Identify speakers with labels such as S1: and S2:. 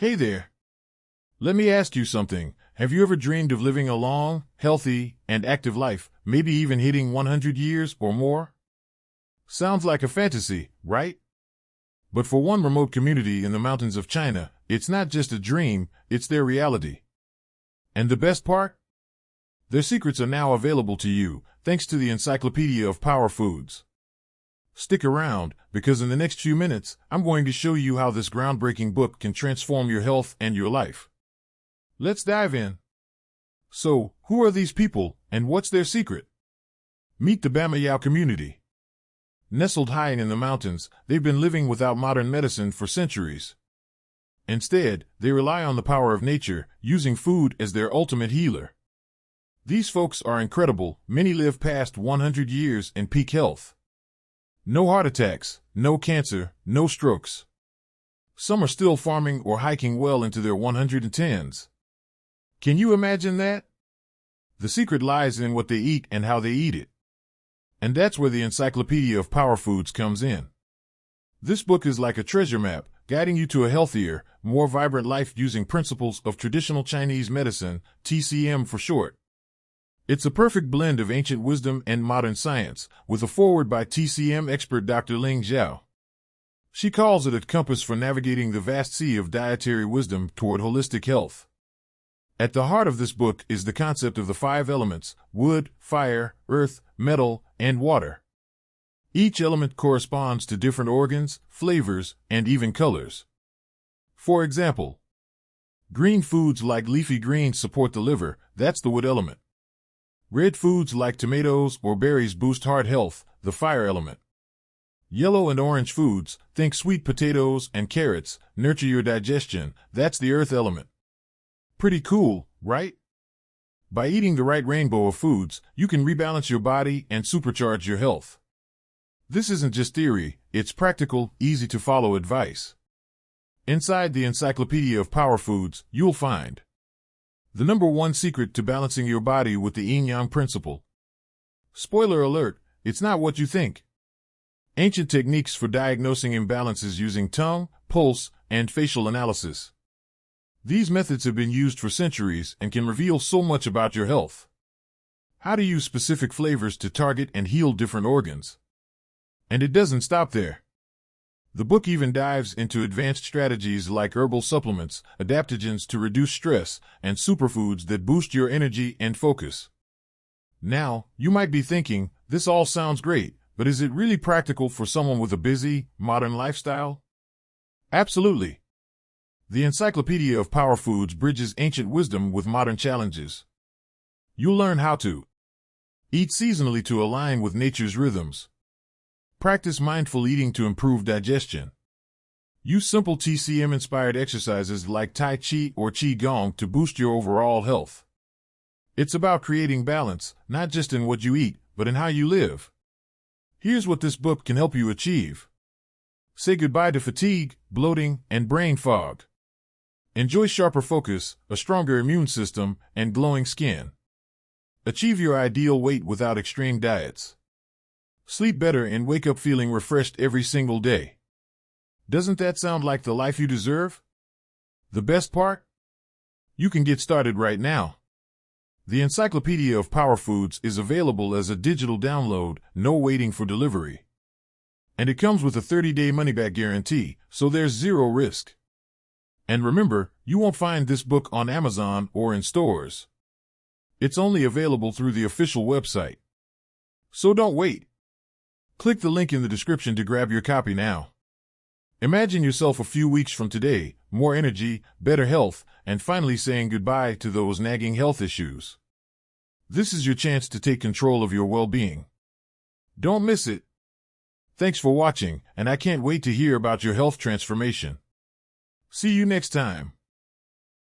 S1: Hey there. Let me ask you something. Have you ever dreamed of living a long, healthy, and active life, maybe even hitting 100 years or more? Sounds like a fantasy, right? But for one remote community in the mountains of China, it's not just a dream, it's their reality. And the best part? Their secrets are now available to you, thanks to the Encyclopedia of Power Foods. Stick around, because in the next few minutes, I'm going to show you how this groundbreaking book can transform your health and your life. Let's dive in. So, who are these people, and what's their secret? Meet the Bama Yao community. Nestled high in the mountains, they've been living without modern medicine for centuries. Instead, they rely on the power of nature, using food as their ultimate healer. These folks are incredible. Many live past 100 years in peak health. No heart attacks, no cancer, no strokes. Some are still farming or hiking well into their 110s. Can you imagine that? The secret lies in what they eat and how they eat it. And that's where the Encyclopedia of Power Foods comes in. This book is like a treasure map, guiding you to a healthier, more vibrant life using principles of traditional Chinese medicine, TCM for short. It's a perfect blend of ancient wisdom and modern science, with a foreword by TCM expert Dr. Ling Zhao. She calls it a compass for navigating the vast sea of dietary wisdom toward holistic health. At the heart of this book is the concept of the 5 elements: wood, fire, earth, metal, and water. Each element corresponds to different organs, flavors, and even colors. For example, green foods like leafy greens support the liver, that's the wood element. Red foods like tomatoes or berries boost heart health, the fire element. Yellow and orange foods, think sweet potatoes and carrots, nurture your digestion, that's the earth element. Pretty cool, right? By eating the right rainbow of foods, you can rebalance your body and supercharge your health. This isn't just theory, it's practical, easy-to-follow advice. Inside the Encyclopedia of Power Foods, you'll find the #1 secret to balancing your body with the Yin-Yang principle. Spoiler alert, it's not what you think. Ancient techniques for diagnosing imbalances using tongue, pulse, and facial analysis. These methods have been used for centuries and can reveal so much about your health. How to use specific flavors to target and heal different organs. And it doesn't stop there. The book even dives into advanced strategies like herbal supplements, adaptogens to reduce stress, and superfoods that boost your energy and focus. Now, you might be thinking, this all sounds great, but is it really practical for someone with a busy, modern lifestyle? Absolutely. The Encyclopedia of Power Foods bridges ancient wisdom with modern challenges. You'll learn how to eat seasonally to align with nature's rhythms. Practice mindful eating to improve digestion. Use simple TCM-inspired exercises like Tai Chi or Qi Gong to boost your overall health. It's about creating balance, not just in what you eat, but in how you live. Here's what this book can help you achieve. Say goodbye to fatigue, bloating, and brain fog. Enjoy sharper focus, a stronger immune system, and glowing skin. Achieve your ideal weight without extreme diets. Sleep better and wake up feeling refreshed every single day. Doesn't that sound like the life you deserve? The best part? You can get started right now. The Encyclopedia of Power Foods is available as a digital download, no waiting for delivery. And it comes with a 30-day money-back guarantee, so there's zero risk. And remember, you won't find this book on Amazon or in stores. It's only available through the official website. So don't wait. Click the link in the description to grab your copy now. Imagine yourself a few weeks from today, more energy, better health, and finally saying goodbye to those nagging health issues. This is your chance to take control of your well-being. Don't miss it. Thanks for watching, and I can't wait to hear about your health transformation. See you next time.